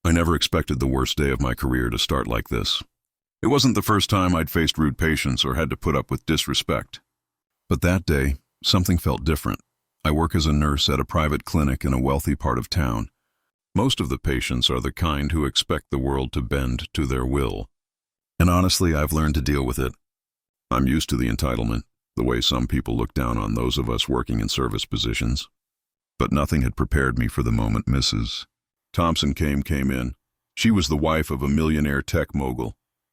I never expected the worst day of my career to start like this. It wasn't the first time I'd faced rude patients or had to put up with disrespect. But that day, something felt different. I work as a nurse at a private clinic in a wealthy part of town. Most of the patients are the kind who expect the world to bend to their will. And honestly, I've learned to deal with it. I'm used to the entitlement, the way some people look down on those of us working in service positions. But nothing had prepared me for the moment Mrs. Thompson came in. She was the wife of a millionaire tech mogul,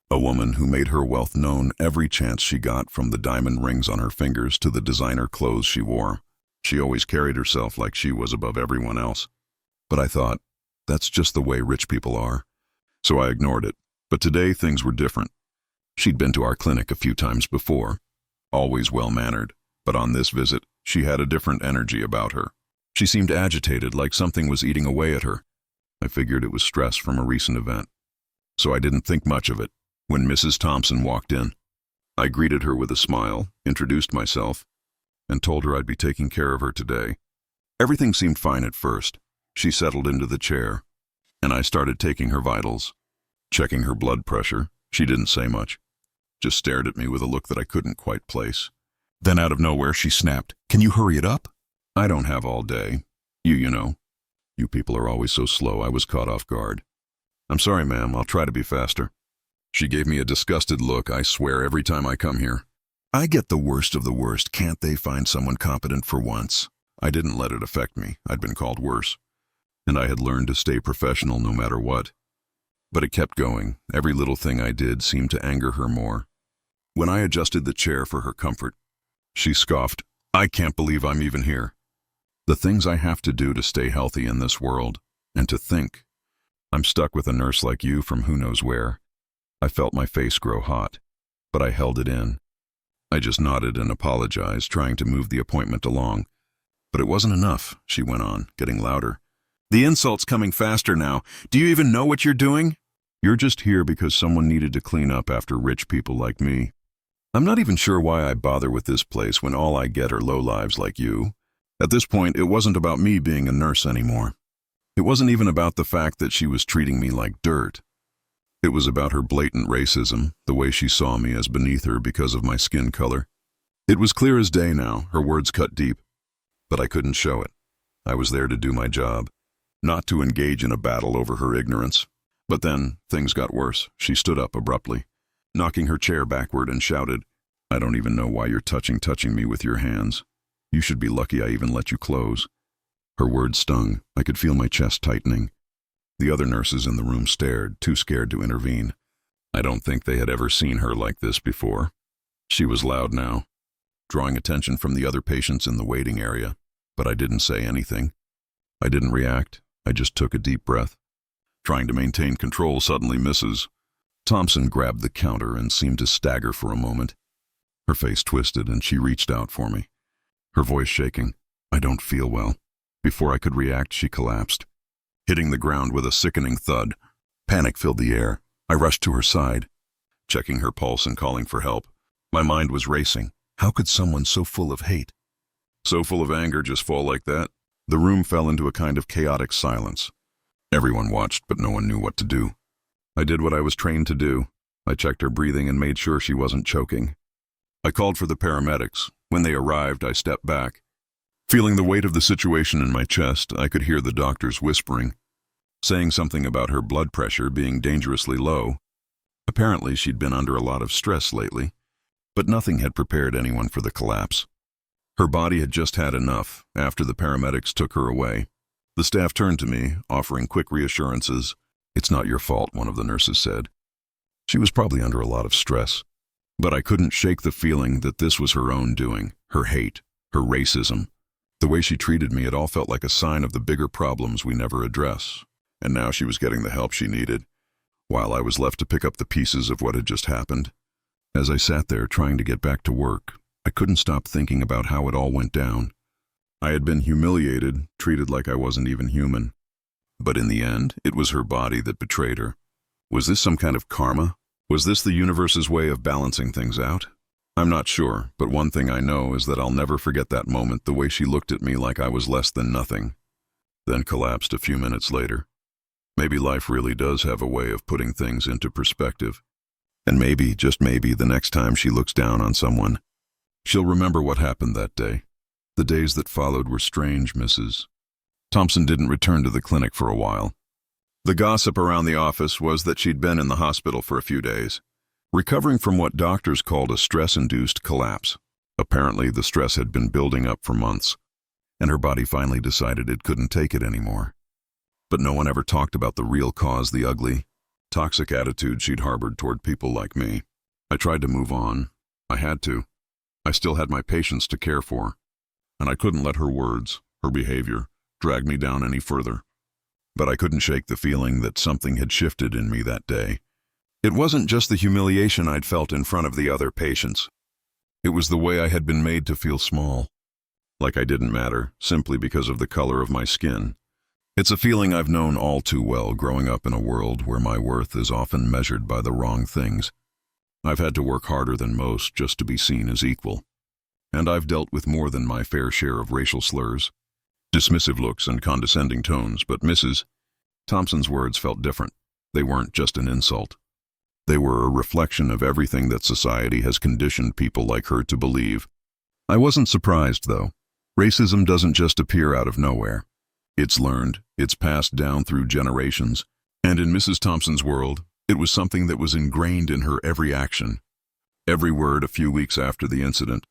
a woman who made her wealth known every chance she got, from the diamond rings on her fingers to the designer clothes she wore. She always carried herself like she was above everyone else. But I thought, that's just the way rich people are. So I ignored it. But today things were different. She'd been to our clinic a few times before, always well-mannered, but on this visit, she had a different energy about her. She seemed agitated, like something was eating away at her. I figured it was stress from a recent event, so I didn't think much of it. When Mrs. Thompson walked in, I greeted her with a smile, introduced myself, and told her I'd be taking care of her today. Everything seemed fine at first. She settled into the chair, and I started taking her vitals, checking her blood pressure. She didn't say much, just stared at me with a look that I couldn't quite place. Then out of nowhere she snapped, "Can you hurry it up? I don't have all day. You know. You people are always so slow." I was caught off guard. "I'm sorry, ma'am. I'll try to be faster." She gave me a disgusted look. I swear every time I come here, I get the worst of the worst. Can't they find someone competent for once? I didn't let it affect me. I'd been called worse, and I had learned to stay professional no matter what. But it kept going. Every little thing I did seemed to anger her more. When I adjusted the chair for her comfort, she scoffed, "I can't believe I'm even here. The things I have to do to stay healthy in this world, and to think I'm stuck with a nurse like you from who knows where." I felt my face grow hot, but I held it in. I just nodded and apologized, trying to move the appointment along. But it wasn't enough, she went on, getting louder. "The insult's coming faster now. Do you even know what you're doing? You're just here because someone needed to clean up after rich people like me. I'm not even sure why I bother with this place when all I get are lowlives like you." At this point, it wasn't about me being a nurse anymore. It wasn't even about the fact that she was treating me like dirt. It was about her blatant racism, the way she saw me as beneath her because of my skin color. It was clear as day now, her words cut deep, but I couldn't show it. I was there to do my job, not to engage in a battle over her ignorance. But then, things got worse. She stood up abruptly, knocking her chair backward, and shouted, "I don't even know why you're touching me with your hands. You should be lucky I even let you close." Her words stung. I could feel my chest tightening. The other nurses in the room stared, too scared to intervene. I don't think they had ever seen her like this before. She was loud now, drawing attention from the other patients in the waiting area, but I didn't say anything. I didn't react. I just took a deep breath. Trying to maintain control, suddenly Mrs. Thompson grabbed the counter and seemed to stagger for a moment. Her face twisted and she reached out for me, her voice shaking. "I don't feel well." Before I could react, she collapsed, hitting the ground with a sickening thud. Panic filled the air. I rushed to her side, checking her pulse and calling for help. My mind was racing. How could someone so full of hate, so full of anger, just fall like that? The room fell into a kind of chaotic silence. Everyone watched, but no one knew what to do. I did what I was trained to do. I checked her breathing and made sure she wasn't choking. I called for the paramedics. When they arrived, I stepped back. Feeling the weight of the situation in my chest, I could hear the doctors whispering, saying something about her blood pressure being dangerously low. Apparently, she'd been under a lot of stress lately, but nothing had prepared anyone for the collapse. Her body had just had enough after the paramedics took her away. The staff turned to me, offering quick reassurances. "It's not your fault," one of the nurses said. She was probably under a lot of stress, but I couldn't shake the feeling that this was her own doing, her hate, her racism. The way she treated me, it all felt like a sign of the bigger problems we never address. And now she was getting the help she needed, while I was left to pick up the pieces of what had just happened. As I sat there trying to get back to work, I couldn't stop thinking about how it all went down. I had been humiliated, treated like I wasn't even human. But in the end, it was her body that betrayed her. Was this some kind of karma? Was this the universe's way of balancing things out? I'm not sure, but one thing I know is that I'll never forget that moment, the way she looked at me like I was less than nothing, then collapsed a few minutes later. Maybe life really does have a way of putting things into perspective. And maybe, just maybe, the next time she looks down on someone, she'll remember what happened that day. The days that followed were strange, Mrs. Thompson didn't return to the clinic for a while. The gossip around the office was that she'd been in the hospital for a few days, recovering from what doctors called a stress-induced collapse. Apparently, the stress had been building up for months, and her body finally decided it couldn't take it anymore. But no one ever talked about the real cause, the ugly, toxic attitude she'd harbored toward people like me. I tried to move on. I had to. I still had my patients to care for, and I couldn't let her words, her behavior, drag me down any further. But I couldn't shake the feeling that something had shifted in me that day. It wasn't just the humiliation I'd felt in front of the other patients. It was the way I had been made to feel small, like I didn't matter, simply because of the color of my skin. It's a feeling I've known all too well growing up in a world where my worth is often measured by the wrong things. I've had to work harder than most just to be seen as equal. And I've dealt with more than my fair share of racial slurs, dismissive looks, and condescending tones, but Mrs. Thompson's words felt different. They weren't just an insult. They were a reflection of everything that society has conditioned people like her to believe. I wasn't surprised, though. Racism doesn't just appear out of nowhere. It's learned, it's passed down through generations, and in Mrs. Thompson's world, it was something that was ingrained in her every action, every word. A few weeks after the incident,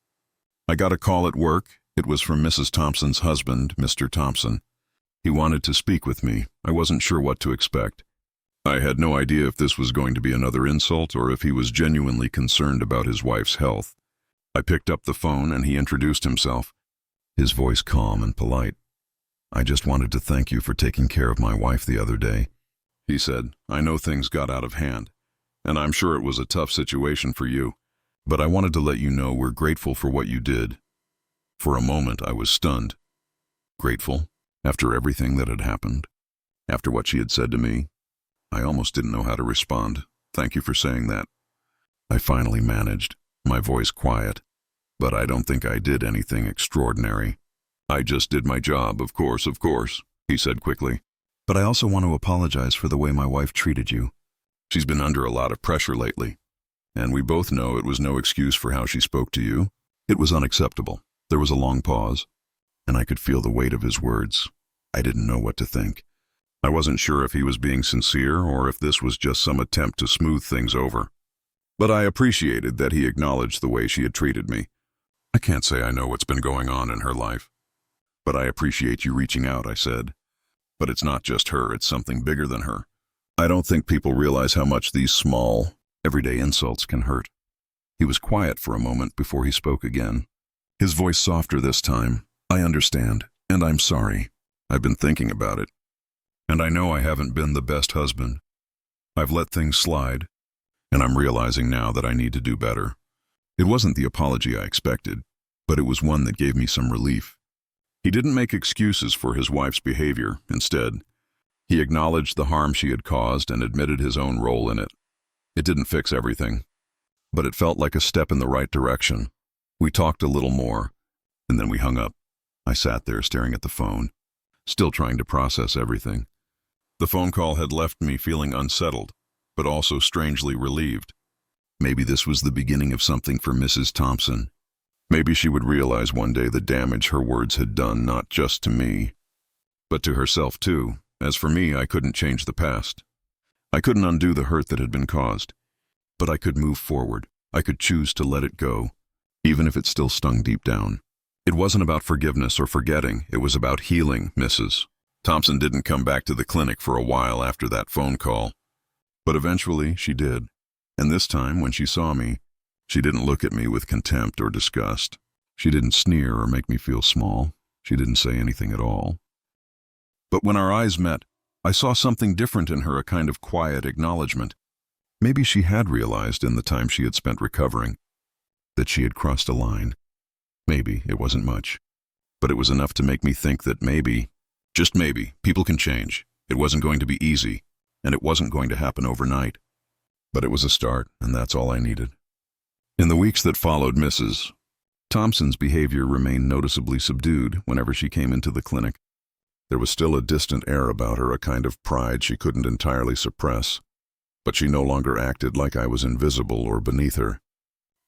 I got a call at work. It was from Mrs. Thompson's husband, Mr. Thompson. He wanted to speak with me. I wasn't sure what to expect. I had no idea if this was going to be another insult or if he was genuinely concerned about his wife's health. I picked up the phone and he introduced himself, his voice calm and polite. "I just wanted to thank you for taking care of my wife the other day," he said. "I know things got out of hand, and I'm sure it was a tough situation for you, but I wanted to let you know we're grateful for what you did." For a moment, I was stunned. Grateful? After everything that had happened? After what she had said to me? I almost didn't know how to respond. "Thank you for saying that." I finally managed, my voice quiet. "But I don't think I did anything extraordinary. I just did my job, of course," he said quickly. "But I also want to apologize for the way my wife treated you. She's been under a lot of pressure lately, and we both know it was no excuse for how she spoke to you. It was unacceptable." There was a long pause, and I could feel the weight of his words. I didn't know what to think. I wasn't sure if he was being sincere or if this was just some attempt to smooth things over. But I appreciated that he acknowledged the way she had treated me. "I can't say I know what's been going on in her life, but I appreciate you reaching out," I said. "But it's not just her, it's something bigger than her. I don't think people realize how much these small, everyday insults can hurt." He was quiet for a moment before he spoke again, his voice softer this time. "I understand, and I'm sorry. I've been thinking about it, and I know I haven't been the best husband. I've let things slide, and I'm realizing now that I need to do better." It wasn't the apology I expected, but it was one that gave me some relief. He didn't make excuses for his wife's behavior. Instead, he acknowledged the harm she had caused and admitted his own role in it. It didn't fix everything, but it felt like a step in the right direction. We talked a little more, and then we hung up. I sat there staring at the phone, still trying to process everything. The phone call had left me feeling unsettled, but also strangely relieved. Maybe this was the beginning of something for Mrs. Thompson. Maybe she would realize one day the damage her words had done, not just to me, but to herself too. As for me, I couldn't change the past. I couldn't undo the hurt that had been caused. But I could move forward. I could choose to let it go, even if it still stung deep down. It wasn't about forgiveness or forgetting. It was about healing. Mrs. Thompson didn't come back to the clinic for a while after that phone call. But eventually she did. And this time, when she saw me, she didn't look at me with contempt or disgust. She didn't sneer or make me feel small. She didn't say anything at all. But when our eyes met, I saw something different in her, a kind of quiet acknowledgement. Maybe she had realized in the time she had spent recovering that she had crossed a line. Maybe it wasn't much, but it was enough to make me think that maybe, just maybe, people can change. It wasn't going to be easy, and it wasn't going to happen overnight. But it was a start, and that's all I needed. In the weeks that followed, Mrs. Thompson's behavior remained noticeably subdued whenever she came into the clinic. There was still a distant air about her, a kind of pride she couldn't entirely suppress. But she no longer acted like I was invisible or beneath her.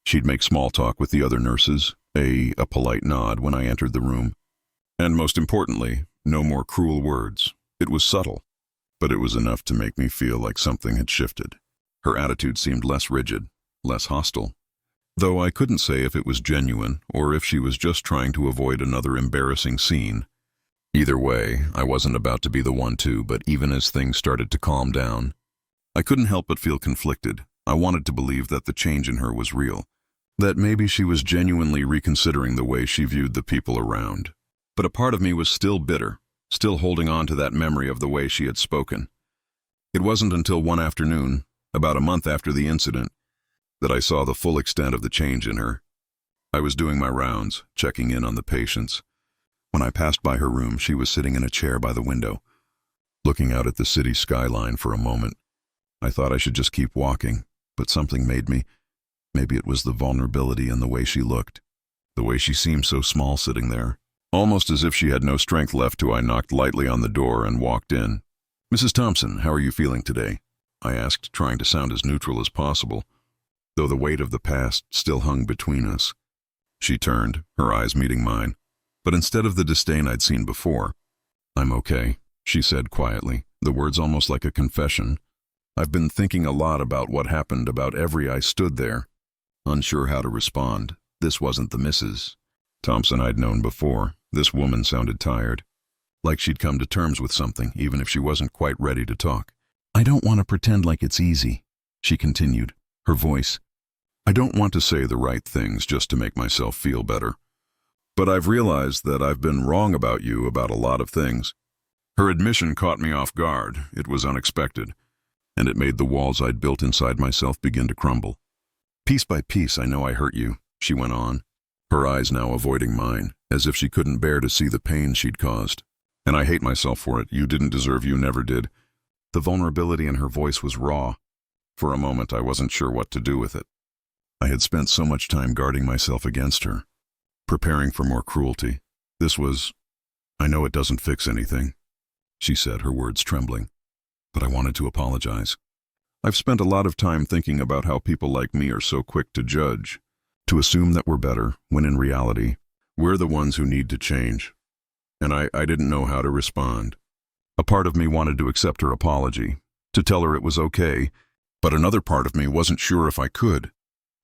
She'd make small talk with the other nurses, a polite nod when I entered the room. And most importantly, no more cruel words. It was subtle, but it was enough to make me feel like something had shifted. Her attitude seemed less rigid, less hostile, though I couldn't say if it was genuine or if she was just trying to avoid another embarrassing scene. Either way, I wasn't about to be the one to, but even as things started to calm down, I couldn't help but feel conflicted. I wanted to believe that the change in her was real, that maybe she was genuinely reconsidering the way she viewed the people around. But a part of me was still bitter, still holding on to that memory of the way she had spoken. It wasn't until one afternoon, about a month after the incident, that I saw the full extent of the change in her. I was doing my rounds, checking in on the patients. When I passed by her room, she was sitting in a chair by the window, looking out at the city skyline for a moment. I thought I should just keep walking, but something made me. Maybe it was the vulnerability in the way she looked, the way she seemed so small sitting there. Almost as if she had no strength left I knocked lightly on the door and walked in. "Mrs. Thompson, how are you feeling today?" I asked, trying to sound as neutral as possible, though the weight of the past still hung between us. She turned, her eyes meeting mine, but instead of the disdain I'd seen before, "I'm okay," she said quietly, the words almost like a confession. "I've been thinking a lot about what happened, about every I stood there, unsure how to respond. This wasn't the Mrs. Thompson I'd known before. This woman sounded tired, like she'd come to terms with something, even if she wasn't quite ready to talk. "I don't want to pretend like it's easy," she continued, her voice. "I don't want to say the right things just to make myself feel better. But I've realized that I've been wrong about you about a lot of things." Her admission caught me off guard. It was unexpected, and it made the walls I'd built inside myself begin to crumble. "Piece by piece, I know I hurt you," she went on, her eyes now avoiding mine, as if she couldn't bear to see the pain she'd caused. "And I hate myself for it. You didn't deserve, you never did." The vulnerability in her voice was raw. For a moment, I wasn't sure what to do with it. I had spent so much time guarding myself against her, preparing for more cruelty. "I know it doesn't fix anything," she said, her words trembling, "but I wanted to apologize. I've spent a lot of time thinking about how people like me are so quick to judge, to assume that we're better, when in reality, we're the ones who need to change. And I didn't know how to respond. A part of me wanted to accept her apology, to tell her it was okay, but another part of me wasn't sure if I could.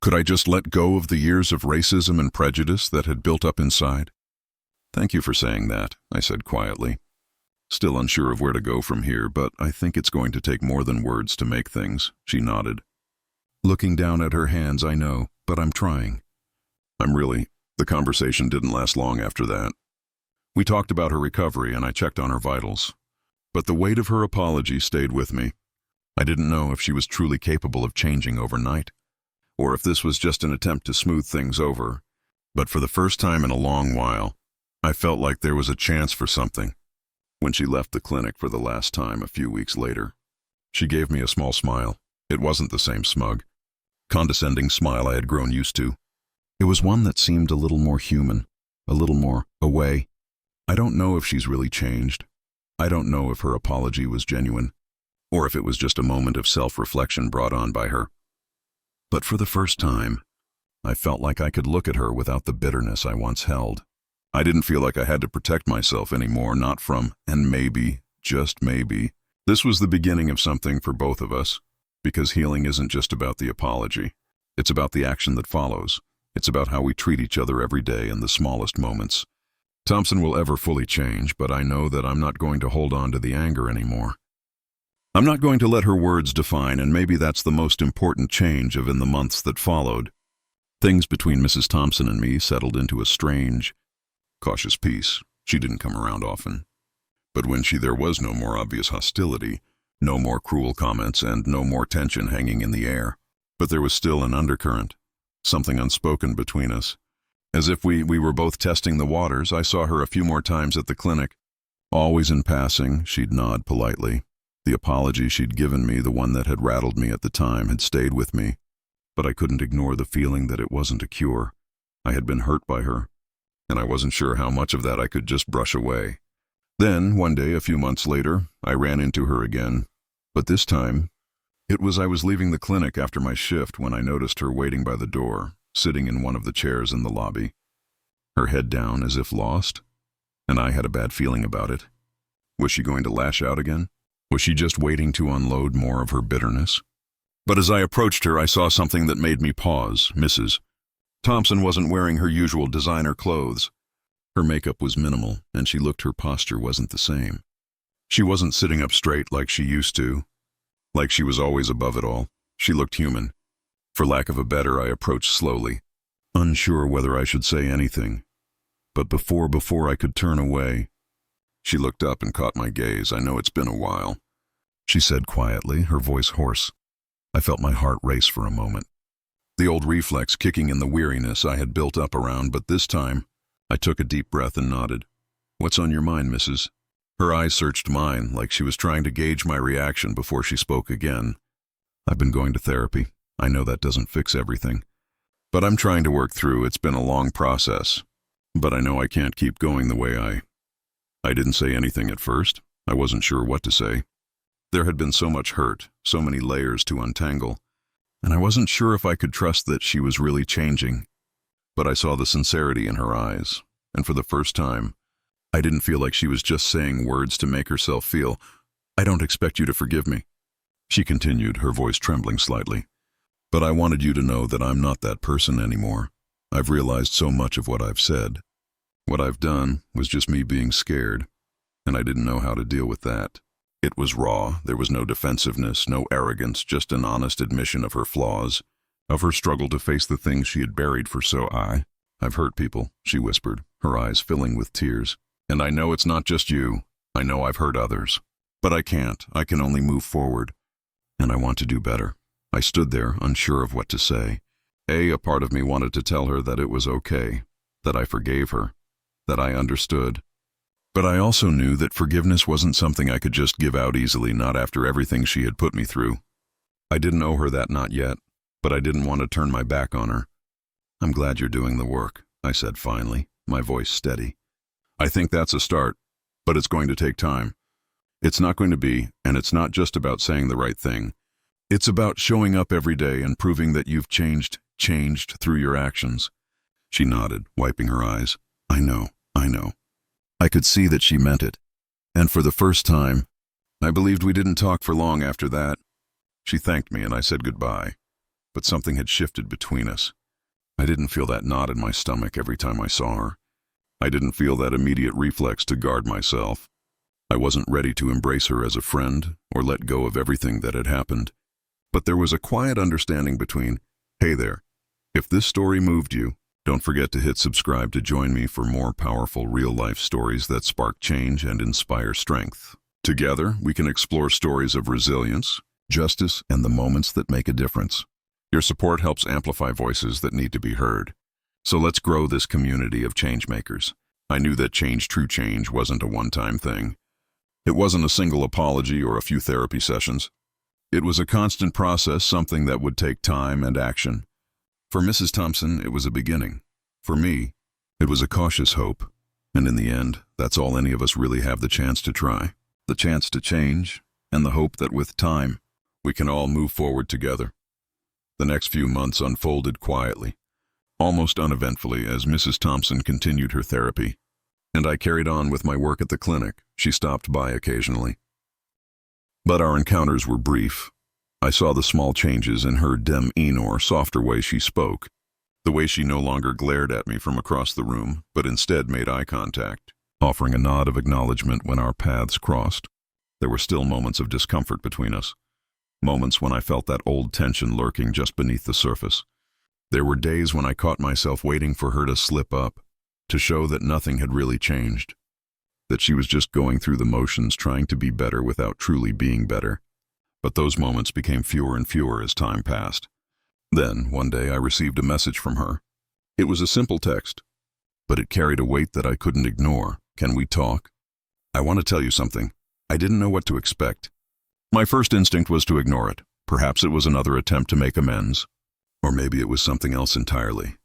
Could I just let go of the years of racism and prejudice that had built up inside?" "Thank you for saying that," I said quietly. "Still unsure of where to go from here, but I think it's going to take more than words to make things," she nodded. Looking down at her hands, "I know, but I'm trying." The conversation didn't last long after that. We talked about her recovery and I checked on her vitals. But the weight of her apology stayed with me. I didn't know if she was truly capable of changing overnight, or if this was just an attempt to smooth things over. But for the first time in a long while, I felt like there was a chance for something. When she left the clinic for the last time a few weeks later, she gave me a small smile. It wasn't the same smug, condescending smile I had grown used to. It was one that seemed a little more human, a little more away. I don't know if she's really changed. I don't know if her apology was genuine, or if it was just a moment of self-reflection brought on by her. But for the first time, I felt like I could look at her without the bitterness I once held. I didn't feel like I had to protect myself anymore, not from, and maybe, just maybe, this was the beginning of something for both of us, because healing isn't just about the apology. It's about the action that follows. It's about how we treat each other every day in the smallest moments. Thompson will ever fully change, but I know that I'm not going to hold on to the anger anymore. I'm not going to let her words define, and maybe that's the most important change in the months that followed. Things between Mrs. Thompson and me settled into a strange, cautious peace. She didn't come around often. But when there was no more obvious hostility, no more cruel comments, and no more tension hanging in the air. But there was still an undercurrent, something unspoken between us. As if we were both testing the waters, I saw her a few more times at the clinic. Always in passing, she'd nod politely. The apology she'd given me, the one that had rattled me at the time, had stayed with me. But I couldn't ignore the feeling that it wasn't a cure. I had been hurt by her, and I wasn't sure how much of that I could just brush away. Then, one day, a few months later, I ran into her again. But this time, I was leaving the clinic after my shift when I noticed her waiting by the door, sitting in one of the chairs in the lobby. Her head down as if lost, and I had a bad feeling about it. Was she going to lash out again? Was she just waiting to unload more of her bitterness? But as I approached her, I saw something that made me pause. Mrs. Thompson wasn't wearing her usual designer clothes. Her makeup was minimal, and her posture wasn't the same. She wasn't sitting up straight like she used to, like she was always above it all. She looked human. For lack of a better, I approached slowly, unsure whether I should say anything. But before I could turn away, she looked up and caught my gaze. "I know it's been a while," she said quietly, her voice hoarse. I felt my heart race for a moment, the old reflex kicking in the weariness I had built up around, but this time, I took a deep breath and nodded. "What's on your mind, Mrs.?" Her eyes searched mine, like she was trying to gauge my reaction before she spoke again. "I've been going to therapy. I know that doesn't fix everything, but I'm trying to work through. It's been a long process, but I know I can't keep going the way I didn't say anything at first. I wasn't sure what to say. There had been so much hurt, so many layers to untangle, and I wasn't sure if I could trust that she was really changing. But I saw the sincerity in her eyes, and for the first time, I didn't feel like she was just saying words to make herself feel. "I don't expect you to forgive me," she continued, her voice trembling slightly. "But I wanted you to know that I'm not that person anymore. I've realized so much of what I've said. What I've done was just me being scared, and I didn't know how to deal with that." It was raw. There was no defensiveness, no arrogance, just an honest admission of her flaws, of her struggle to face the things she had buried for I've hurt people," she whispered, her eyes filling with tears. "And I know it's not just you. I know I've hurt others. But I can't. I can only move forward. And I want to do better." I stood there, unsure of what to say. A part of me wanted to tell her that it was okay, that I forgave her, that I understood. But I also knew that forgiveness wasn't something I could just give out easily, not after everything she had put me through. I didn't owe her that, not yet, but I didn't want to turn my back on her. "I'm glad you're doing the work," I said finally, my voice steady. "I think that's a start, but it's going to take time. It's not going to be, and it's not just about saying the right thing. It's about showing up every day and proving that you've changed through your actions." She nodded, wiping her eyes. I know. I could see that she meant it. And for the first time, I believed we didn't talk for long after that. She thanked me and I said goodbye, but something had shifted between us. I didn't feel that knot in my stomach every time I saw her. I didn't feel that immediate reflex to guard myself. I wasn't ready to embrace her as a friend or let go of everything that had happened. But there was a quiet understanding between, "Hey there, if this story moved you, don't forget to hit subscribe to join me for more powerful real-life stories that spark change and inspire strength. Together, we can explore stories of resilience, justice, and the moments that make a difference. Your support helps amplify voices that need to be heard. So let's grow this community of changemakers." I knew that true change wasn't a one-time thing. It wasn't a single apology or a few therapy sessions. It was a constant process, something that would take time and action. For Mrs. Thompson, it was a beginning. For me, it was a cautious hope. And in the end, that's all any of us really have the chance to try. The chance to change, and the hope that with time, we can all move forward together. The next few months unfolded quietly, almost uneventfully, as Mrs. Thompson continued her therapy. And I carried on with my work at the clinic. She stopped by occasionally. But our encounters were brief. I saw the small changes in her demeanor, softer way she spoke, the way she no longer glared at me from across the room, but instead made eye contact, offering a nod of acknowledgement when our paths crossed. There were still moments of discomfort between us, moments when I felt that old tension lurking just beneath the surface. There were days when I caught myself waiting for her to slip up, to show that nothing had really changed, that she was just going through the motions, trying to be better without truly being better. But those moments became fewer and fewer as time passed. Then, one day, I received a message from her. It was a simple text, but it carried a weight that I couldn't ignore. "Can we talk? I want to tell you something." I didn't know what to expect. My first instinct was to ignore it. Perhaps it was another attempt to make amends, or maybe it was something else entirely.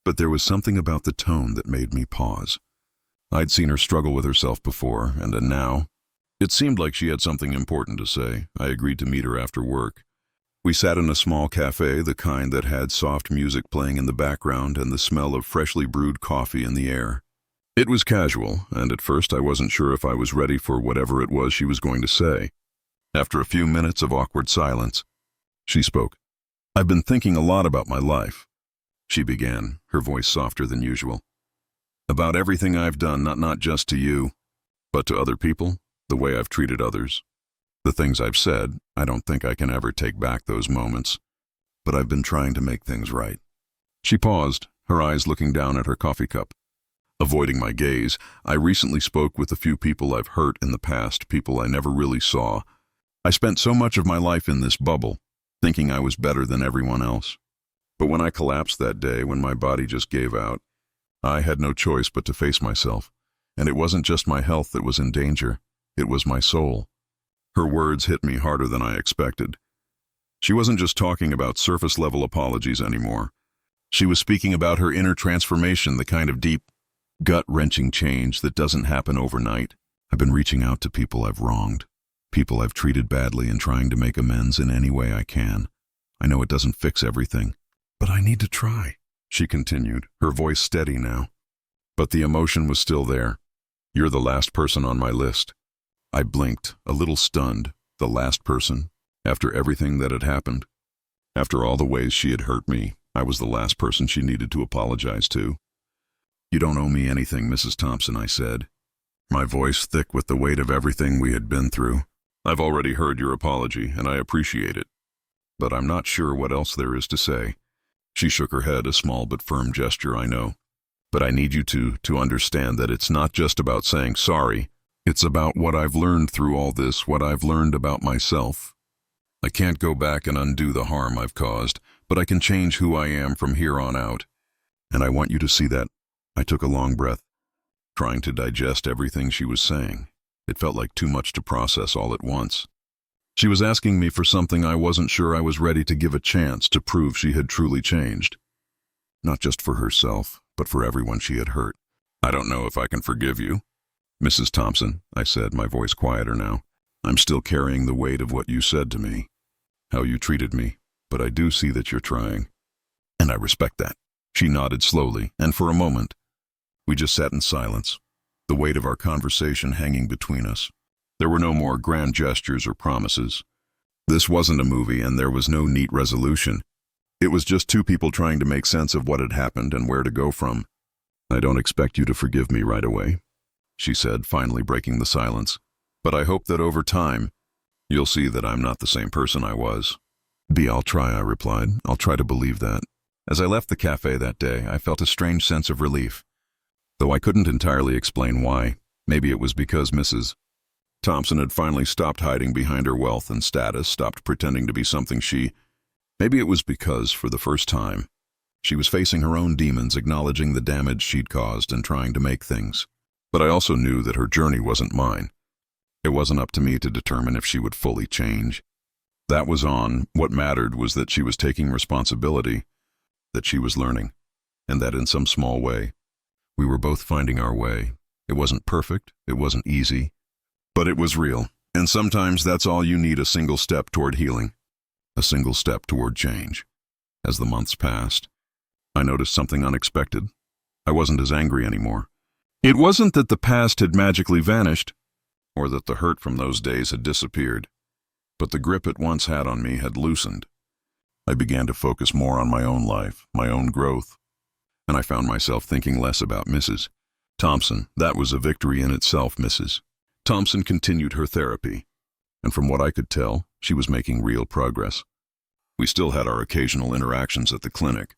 But there was something about the tone that made me pause. I'd seen her struggle with herself before, and then now, it seemed like she had something important to say. I agreed to meet her after work. We sat in a small cafe, the kind that had soft music playing in the background and the smell of freshly brewed coffee in the air. It was casual, and at first I wasn't sure if I was ready for whatever it was she was going to say. After a few minutes of awkward silence, she spoke. "I've been thinking a lot about my life," she began, her voice softer than usual. "About everything I've done, not just to you, but to other people, the way I've treated others. The things I've said, I don't think I can ever take back those moments, but I've been trying to make things right." She paused, her eyes looking down at her coffee cup. Avoiding my gaze, I recently spoke with a few people I've hurt in the past, people I never really saw. I spent so much of my life in this bubble, thinking I was better than everyone else. But when I collapsed that day, when my body just gave out, I had no choice but to face myself. And it wasn't just my health that was in danger, it was my soul. Her words hit me harder than I expected. She wasn't just talking about surface-level apologies anymore. She was speaking about her inner transformation, the kind of deep, gut-wrenching change that doesn't happen overnight. I've been reaching out to people I've wronged, people I've treated badly, and trying to make amends in any way I can. I know it doesn't fix everything, but I need to try, she continued, her voice steady now. But the emotion was still there. "You're the last person on my list." I blinked, a little stunned. The last person? After everything that had happened? After all the ways she had hurt me, I was the last person she needed to apologize to. "You don't owe me anything, Mrs. Thompson," I said, my voice thick with the weight of everything we had been through. "I've already heard your apology, and I appreciate it. But I'm not sure what else there is to say." She shook her head, a small but firm gesture, "I know. But I need you to understand that it's not just about saying sorry. It's about what I've learned through all this, what I've learned about myself. I can't go back and undo the harm I've caused, but I can change who I am from here on out. And I want you to see that." I took a long breath, trying to digest everything she was saying. It felt like too much to process all at once. She was asking me for something I wasn't sure I was ready to give a chance, to prove she had truly changed. Not just for herself, but for everyone she had hurt. "I don't know if I can forgive you, Mrs. Thompson," I said, my voice quieter now. "I'm still carrying the weight of what you said to me, how you treated me, but I do see that you're trying. And I respect that." She nodded slowly, and for a moment, we just sat in silence, the weight of our conversation hanging between us. There were no more grand gestures or promises. This wasn't a movie, and there was no neat resolution. It was just two people trying to make sense of what had happened and where to go from. "I don't expect you to forgive me right away," she said, finally breaking the silence. "But I hope that over time, you'll see that I'm not the same person I was." I'll try," I replied. "I'll try to believe that." As I left the cafe that day, I felt a strange sense of relief. Though I couldn't entirely explain why. Maybe it was because Mrs. Thompson had finally stopped hiding behind her wealth and status, stopped pretending to be something maybe it was because, for the first time, she was facing her own demons, acknowledging the damage she'd caused and trying to make things. But I also knew that her journey wasn't mine. It wasn't up to me to determine if she would fully change. That was on. What mattered was that she was taking responsibility, that she was learning, and that in some small way, we were both finding our way. It wasn't perfect, it wasn't easy, but it was real. And sometimes that's all you need, a single step toward healing, a single step toward change. As the months passed, I noticed something unexpected. I wasn't as angry anymore. It wasn't that the past had magically vanished, or that the hurt from those days had disappeared, but the grip it once had on me had loosened. I began to focus more on my own life, my own growth, and I found myself thinking less about Mrs. Thompson. That was a victory in itself. Mrs. Thompson continued her therapy, and from what I could tell, she was making real progress. We still had our occasional interactions at the clinic,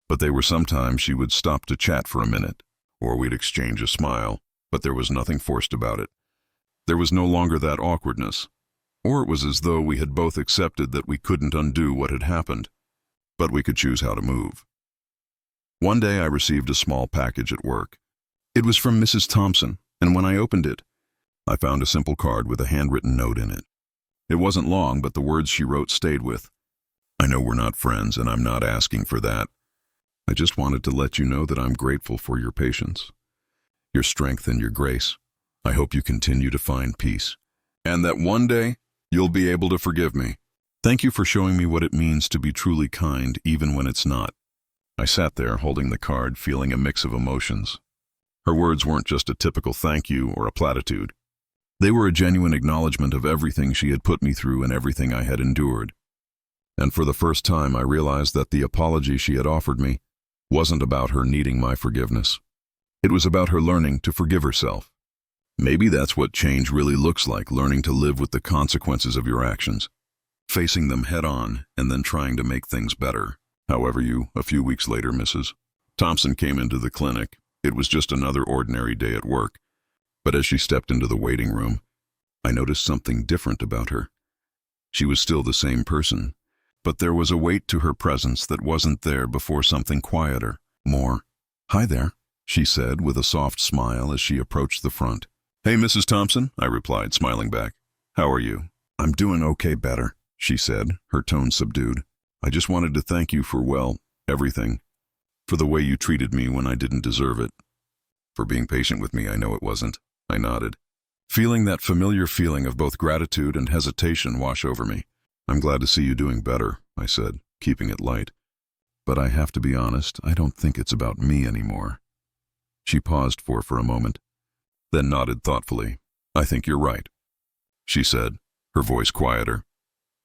but they were sometimes she would stop to chat for a minute, or we'd exchange a smile, but there was nothing forced about it. There was no longer that awkwardness, or it was as though we had both accepted that we couldn't undo what had happened, but we could choose how to move. One day I received a small package at work. It was from Mrs. Thompson, and when I opened it, I found a simple card with a handwritten note in it. It wasn't long, but the words she wrote stayed with. "I know we're not friends, and I'm not asking for that. I just wanted to let you know that I'm grateful for your patience. your strength, and your grace. I hope you continue to find peace, and that one day you'll be able to forgive me. Thank you for showing me what it means to be truly kind, even when it's not." I sat there holding the card, feeling a mix of emotions. Her words weren't just a typical thank you or a platitude. They were a genuine acknowledgement of everything she had put me through and everything I had endured. And for the first time, I realized that the apology she had offered me wasn't about her needing my forgiveness. It was about her learning to forgive herself. Maybe that's what change really looks like, learning to live with the consequences of your actions, facing them head on, and then trying to make things better. However, a few weeks later, Mrs. Thompson came into the clinic. It was just another ordinary day at work. But as she stepped into the waiting room, I noticed something different about her. She was still the same person, but there was a weight to her presence that wasn't there before, something quieter, more. "Hi there," she said with a soft smile as she approached the front. "Hey, Mrs. Thompson," I replied, smiling back. "How are you?" "I'm doing okay, better," she said, her tone subdued. "I just wanted to thank you for, well, everything. For the way you treated me when I didn't deserve it. For being patient with me, I know it wasn't." I nodded, feeling that familiar feeling of both gratitude and hesitation wash over me. "I'm glad to see you doing better," I said, keeping it light. "But I have to be honest, I don't think it's about me anymore." She paused for a moment, then nodded thoughtfully. "I think you're right," she said, her voice quieter.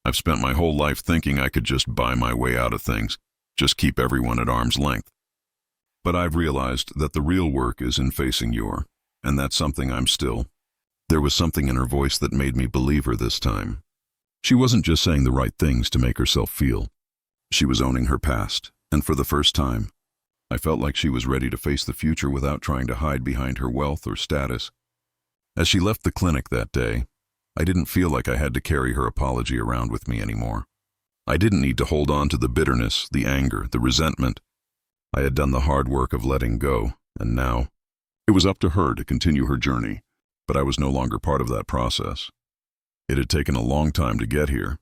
"I've spent my whole life thinking I could just buy my way out of things, just keep everyone at arm's length. But I've realized that the real work is in facing your, and that's something I'm still." There was something in her voice that made me believe her this time. She wasn't just saying the right things to make herself feel. She was owning her past, and for the first time, I felt like she was ready to face the future without trying to hide behind her wealth or status. As she left the clinic that day, I didn't feel like I had to carry her apology around with me anymore. I didn't need to hold on to the bitterness, the anger, the resentment. I had done the hard work of letting go, and now it was up to her to continue her journey, but I was no longer part of that process. It had taken a long time to get here.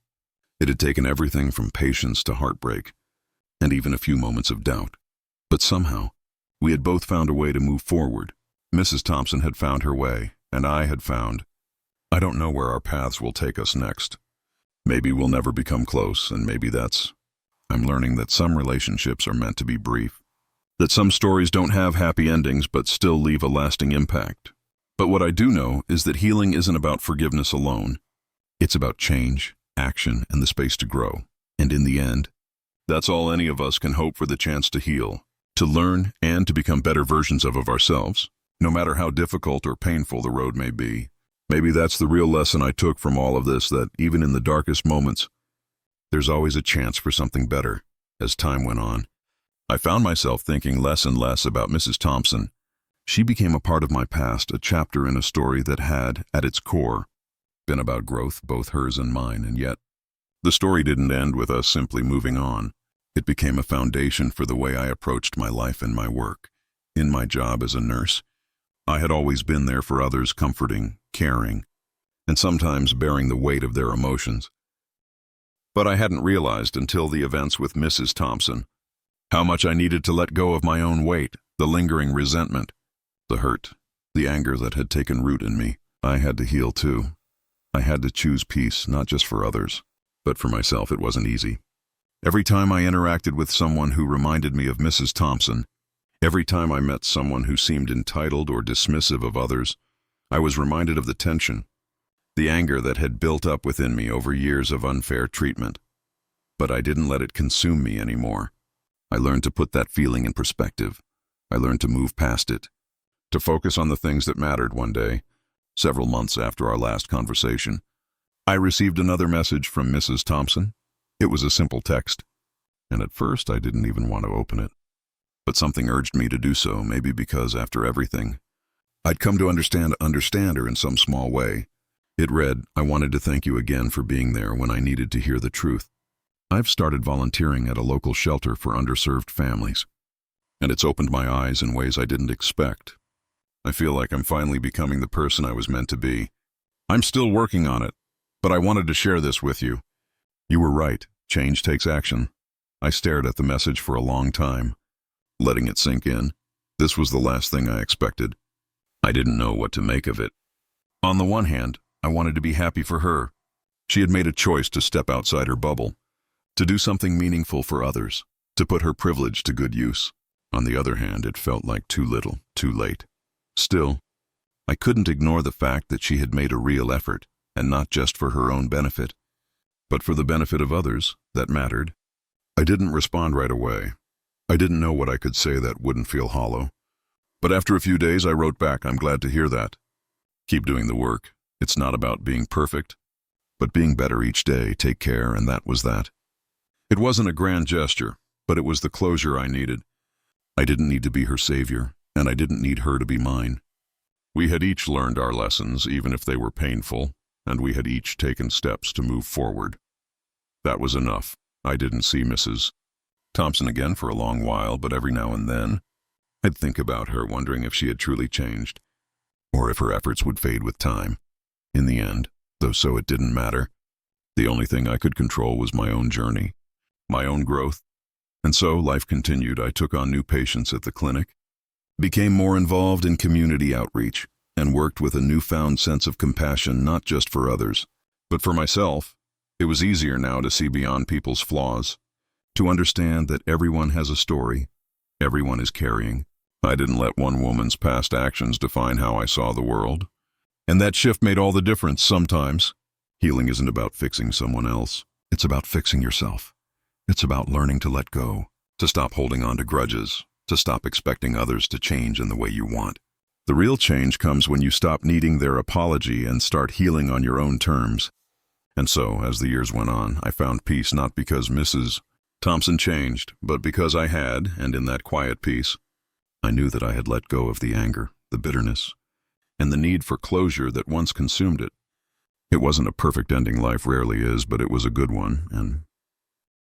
It had taken everything from patience to heartbreak, and even a few moments of doubt. But somehow, we had both found a way to move forward. Mrs. Thompson had found her way, and I had found. I don't know where our paths will take us next. Maybe we'll never become close, and maybe that's. I'm learning that some relationships are meant to be brief, that some stories don't have happy endings but still leave a lasting impact. But what I do know is that healing isn't about forgiveness alone. It's about change, action, and the space to grow. And in the end, that's all any of us can hope for, the chance to heal, to learn, and to become better versions of ourselves, no matter how difficult or painful the road may be. Maybe that's the real lesson I took from all of this, that even in the darkest moments, there's always a chance for something better. As time went on, I found myself thinking less and less about Mrs. Thompson. She became a part of my past, a chapter in a story that had, at its core, been about growth, both hers and mine, and yet, the story didn't end with us simply moving on. It became a foundation for the way I approached my life and my work. In my job as a nurse, I had always been there for others, comforting, caring, and sometimes bearing the weight of their emotions. But I hadn't realized until the events with Mrs. Thompson how much I needed to let go of my own weight, the lingering resentment, the hurt, the anger that had taken root in me. I had to heal too. I had to choose peace, not just for others, but for myself. It wasn't easy. Every time I interacted with someone who reminded me of Mrs. Thompson, every time I met someone who seemed entitled or dismissive of others, I was reminded of the tension, the anger that had built up within me over years of unfair treatment. But I didn't let it consume me anymore. I learned to put that feeling in perspective. I learned to move past it, to focus on the things that mattered. One day, several months after our last conversation, I received another message from Mrs. Thompson. It was a simple text, and at first I didn't even want to open it. But something urged me to do so, maybe because after everything, I'd come to understand her in some small way. It read, "I wanted to thank you again for being there when I needed to hear the truth. I've started volunteering at a local shelter for underserved families, and it's opened my eyes in ways I didn't expect. I feel like I'm finally becoming the person I was meant to be. I'm still working on it, but I wanted to share this with you." You were right. Change takes action. I stared at the message for a long time, letting it sink in. This was the last thing I expected. I didn't know what to make of it. On the one hand, I wanted to be happy for her. She had made a choice to step outside her bubble, to do something meaningful for others, to put her privilege to good use. On the other hand, it felt like too little, too late. Still, I couldn't ignore the fact that she had made a real effort, and not just for her own benefit, but for the benefit of others that mattered. I didn't respond right away. I didn't know what I could say that wouldn't feel hollow. But after a few days, I wrote back, "I'm glad to hear that. Keep doing the work. It's not about being perfect, but being better each day. Take care," and that was that. It wasn't a grand gesture, but it was the closure I needed. I didn't need to be her savior, and I didn't need her to be mine. We had each learned our lessons, even if they were painful, and we had each taken steps to move forward. That was enough. I didn't see Mrs. Thompson again for a long while, but every now and then, I'd think about her, wondering if she had truly changed, or if her efforts would fade with time. In the end, though so it didn't matter, the only thing I could control was my own journey, my own growth. And so life continued. I took on new patients at the clinic, became more involved in community outreach, and worked with a newfound sense of compassion, not just for others, but for myself. It was easier now to see beyond people's flaws, to understand that everyone has a story, everyone is carrying. I didn't let one woman's past actions define how I saw the world. And that shift made all the difference sometimes. Healing isn't about fixing someone else. It's about fixing yourself. It's about learning to let go, to stop holding on to grudges, to stop expecting others to change in the way you want. The real change comes when you stop needing their apology and start healing on your own terms. And so, as the years went on, I found peace not because Mrs. Thompson changed, but because I had, and in that quiet peace, I knew that I had let go of the anger, the bitterness, and the need for closure that once consumed it. It wasn't a perfect ending, life rarely is, but it was a good one, and